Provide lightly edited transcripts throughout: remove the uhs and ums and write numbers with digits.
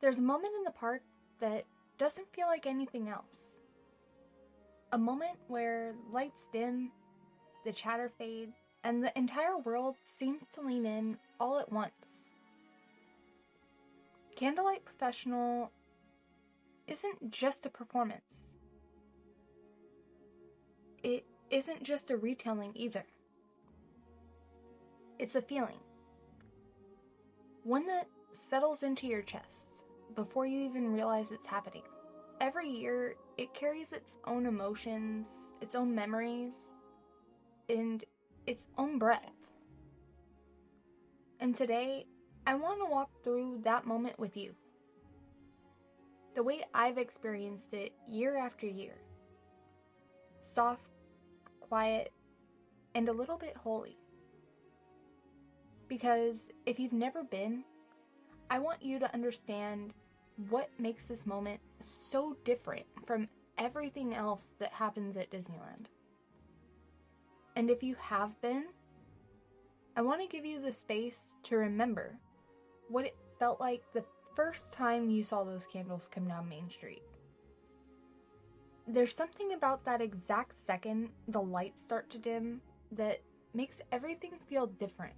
There's a moment in the park that doesn't feel like anything else. A moment where lights dim, the chatter fades, and the entire world seems to lean in all at once. Candlelight Processional isn't just a performance. It isn't just a retelling either. It's a feeling. One that settles into your chest before you even realize it's happening. Every year, it carries its own emotions, its own memories, and its own breath. And today, I want to walk through that moment with you. The way I've experienced it year after year. Soft, quiet, and a little bit holy. Because if you've never been, I want you to understand what makes this moment so different from everything else that happens at Disneyland. And if you have been, I want to give you the space to remember what it felt like the first time you saw those candles come down Main Street. There's something about that exact second the lights start to dim that makes everything feel different.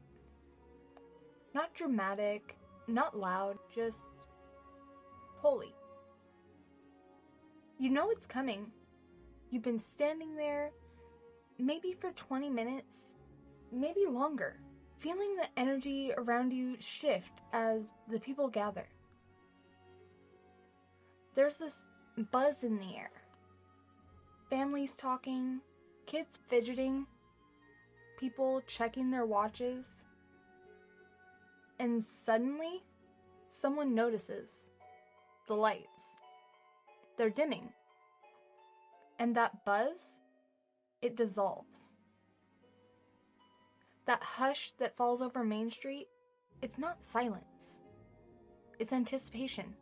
Not dramatic, not loud, just holy. You know it's coming. You've been standing there, maybe for 20 minutes, maybe longer, feeling the energy around you shift as the people gather. There's this buzz in the air. Families talking, kids fidgeting, people checking their watches. And suddenly, someone notices the lights. They're dimming. And that buzz, it dissolves. That hush that falls over Main Street, it's not silence. It's anticipation.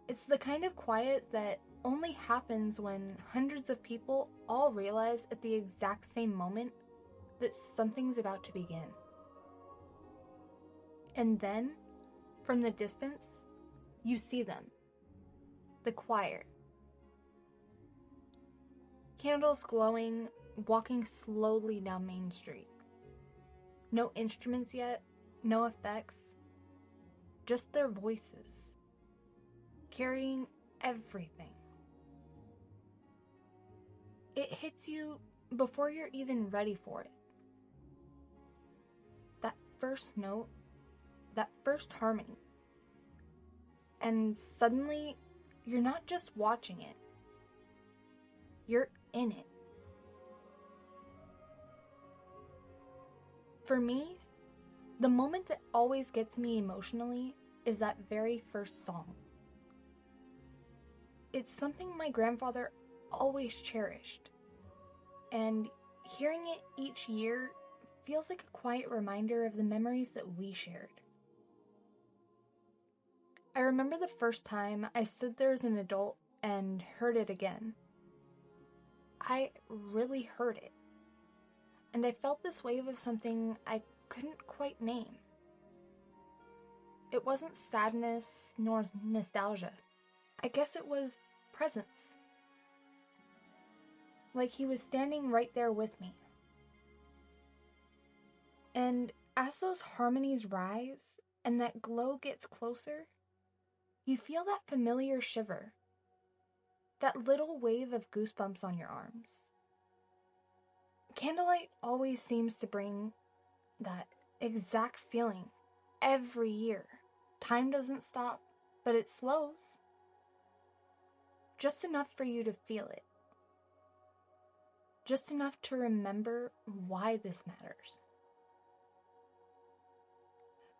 It's the kind of quiet that only happens when hundreds of people all realize at the exact same moment that something's about to begin. And then, from the distance, you see them. The choir. Candles glowing, walking slowly down Main Street. No instruments yet, no effects, just their voices, carrying everything. It hits you before you're even ready for it. That first note, that first harmony. And suddenly, you're not just watching it. You're in it. For me, the moment that always gets me emotionally is that very first song. It's something my grandfather always cherished. And hearing it each year feels like a quiet reminder of the memories that we shared. I remember the first time I stood there as an adult and heard it again. I really heard it. And I felt this wave of something I couldn't quite name. It wasn't sadness nor nostalgia. I guess it was presence. Like he was standing right there with me. And as those harmonies rise and that glow gets closer, you feel that familiar shiver. That little wave of goosebumps on your arms. Candlelight always seems to bring that exact feeling every year. Time doesn't stop, but it slows. Just enough for you to feel it. Just enough to remember why this matters.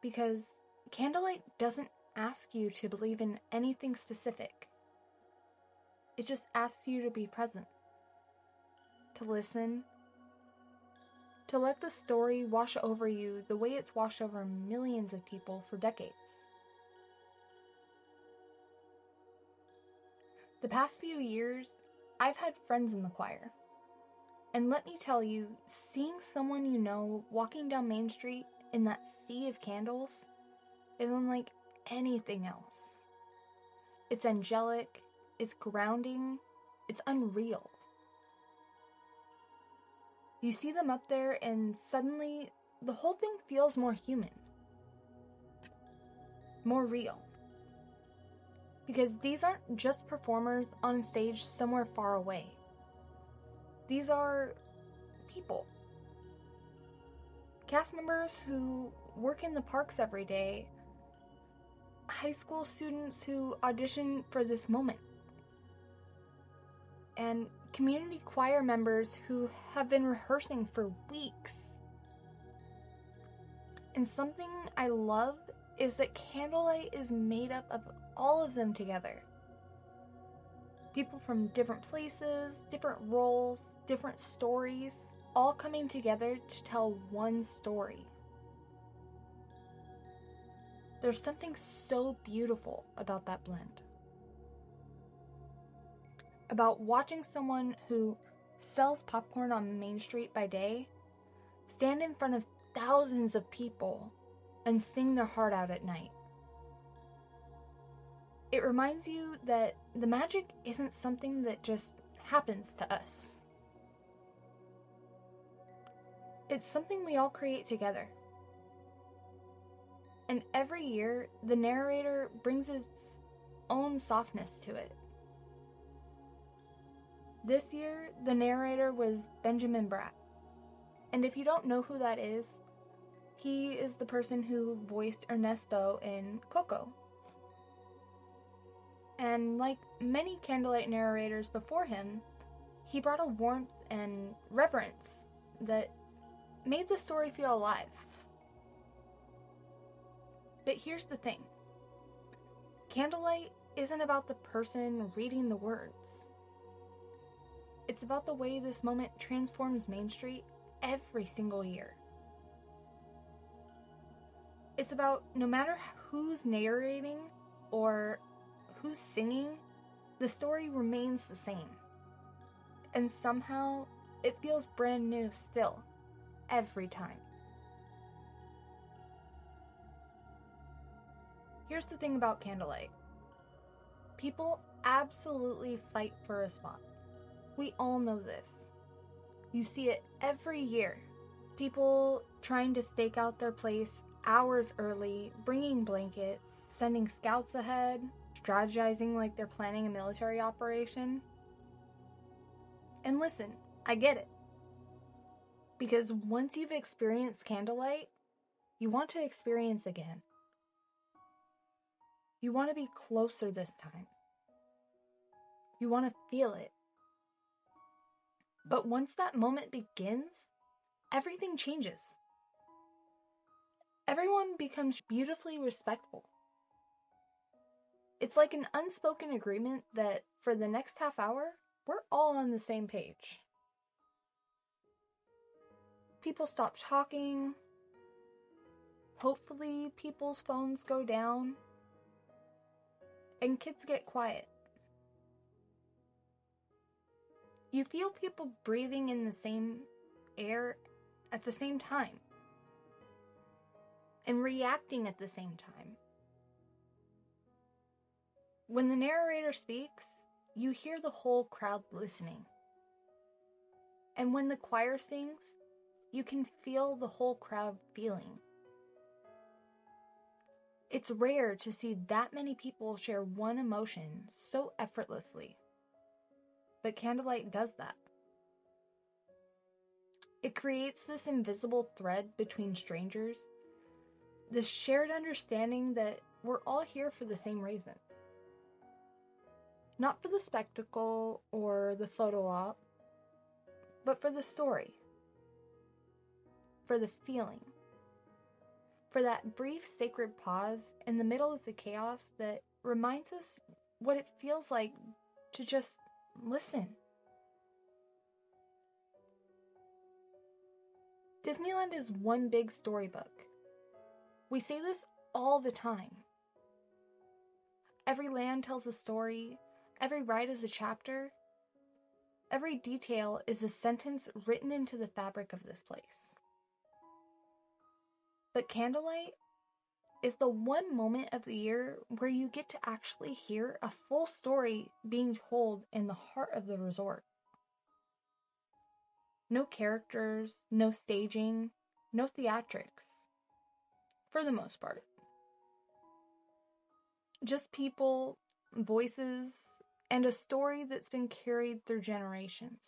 Because candlelight doesn't ask you to believe in anything specific. It just asks you to be present, to listen, to let the story wash over you the way it's washed over millions of people for decades. The past few years, I've had friends in the choir. And let me tell you, seeing someone you know walking down Main Street in that sea of candles is unlike anything else. It's angelic, it's grounding, it's unreal. You see them up there and suddenly the whole thing feels more human, more real. Because these aren't just performers on stage somewhere far away. These are people. Cast members who work in the parks every day. High school students who audition for this moment. And community choir members who have been rehearsing for weeks. And something I love is that Candlelight is made up of all of them together. People from different places, different roles, different stories, all coming together to tell one story. There's something so beautiful about that blend. About watching someone who sells popcorn on Main Street by day stand in front of thousands of people and sing their heart out at night. It reminds you that the magic isn't something that just happens to us. It's something we all create together. And every year, the narrator brings its own softness to it. This year, the narrator was Benjamin Bratt. And if you don't know who that is, he is the person who voiced Ernesto in Coco. And like many Candlelight narrators before him, he brought a warmth and reverence that made the story feel alive. But here's the thing. Candlelight isn't about the person reading the words. It's about the way this moment transforms Main Street every single year. It's about no matter who's narrating or who's singing, the story remains the same. And somehow, it feels brand new still, every time. Here's the thing about Candlelight. People absolutely fight for a spot. We all know this. You see it every year. People trying to stake out their place hours early, bringing blankets, sending scouts ahead, strategizing like they're planning a military operation. And listen, I get it. Because once you've experienced Candlelight, you want to experience again. You want to be closer this time. You want to feel it. But once that moment begins, everything changes. Everyone becomes beautifully respectful. It's like an unspoken agreement that for the next half hour, we're all on the same page. People stop talking. Hopefully, people's phones go down. And kids get quiet. You feel people breathing in the same air at the same time. And reacting at the same time. When the narrator speaks, you hear the whole crowd listening. And when the choir sings, you can feel the whole crowd feeling. It's rare to see that many people share one emotion so effortlessly. But Candlelight does that. It creates this invisible thread between strangers, this shared understanding that we're all here for the same reason. Not for the spectacle or the photo op, but for the story, for the feeling, for that brief sacred pause in the middle of the chaos that reminds us what it feels like to just listen. Disneyland is one big storybook. We say this all the time. Every land tells a story, every ride is a chapter, every detail is a sentence written into the fabric of this place. But Candlelight is the one moment of the year where you get to actually hear a full story being told in the heart of the resort. No characters, no staging, no theatrics. For the most part. Just people, voices, and a story that's been carried through generations.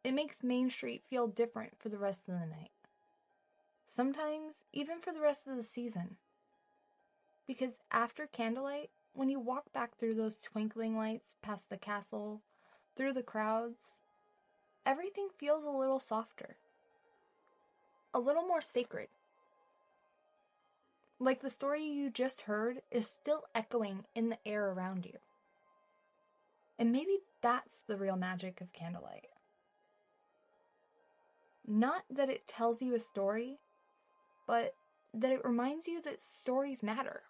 It makes Main Street feel different for the rest of the night. Sometimes even for the rest of the season. Because after Candlelight, when you walk back through those twinkling lights past the castle, through the crowds, everything feels a little softer. A little more sacred. Like the story you just heard is still echoing in the air around you. And maybe that's the real magic of Candlelight. Not that it tells you a story, but that it reminds you that stories matter.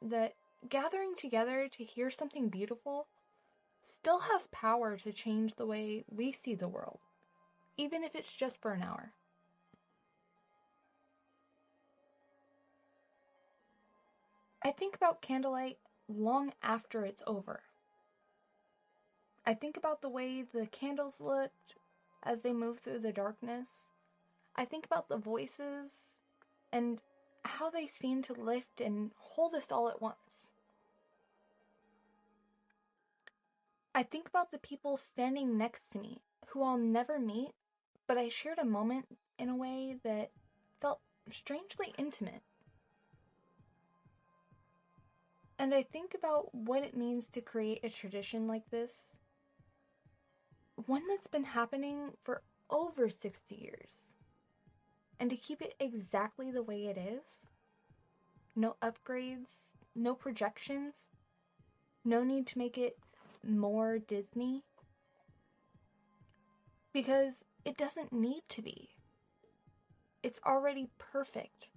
That gathering together to hear something beautiful still has power to change the way we see the world, even if it's just for an hour. I think about Candlelight long after it's over. I think about the way the candles looked as they moved through the darkness. I think about the voices and how they seem to lift and hold us all at once. I think about the people standing next to me who I'll never meet, but I shared a moment in a way that felt strangely intimate. And I think about what it means to create a tradition like this. One that's been happening for over 60 years. And to keep it exactly the way it is. No upgrades, no projections, no need to make it more Disney. Because it doesn't need to be. It's already perfect.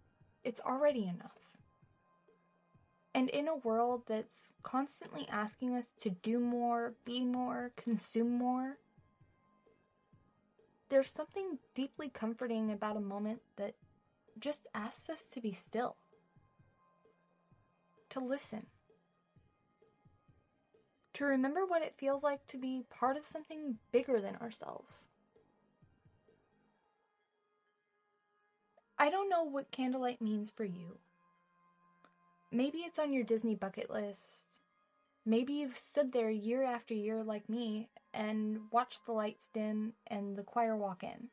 It's already enough. And in a world that's constantly asking us to do more, be more, consume more, there's something deeply comforting about a moment that just asks us to be still. To listen. To remember what it feels like to be part of something bigger than ourselves. I don't know what Candlelight means for you. Maybe it's on your Disney bucket list. Maybe you've stood there year after year like me and watched the lights dim and the choir walk in.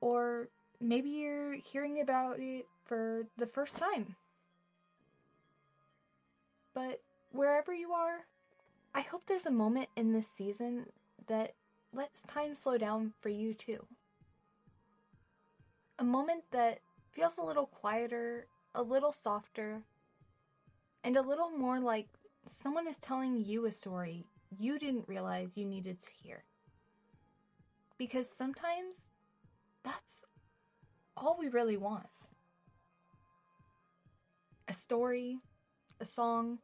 Or maybe you're hearing about it for the first time. But wherever you are, I hope there's a moment in this season that lets time slow down for you too. A moment that feels a little quieter, a little softer, and a little more like someone is telling you a story you didn't realize you needed to hear. Because sometimes that's all we really want. A story, a song,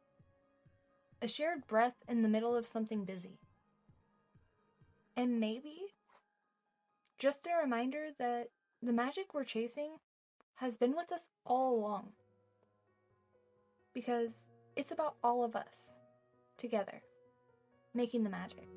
a shared breath in the middle of something busy. And maybe just a reminder that the magic we're chasing has been with us all along. Because it's about all of us, together, making the magic.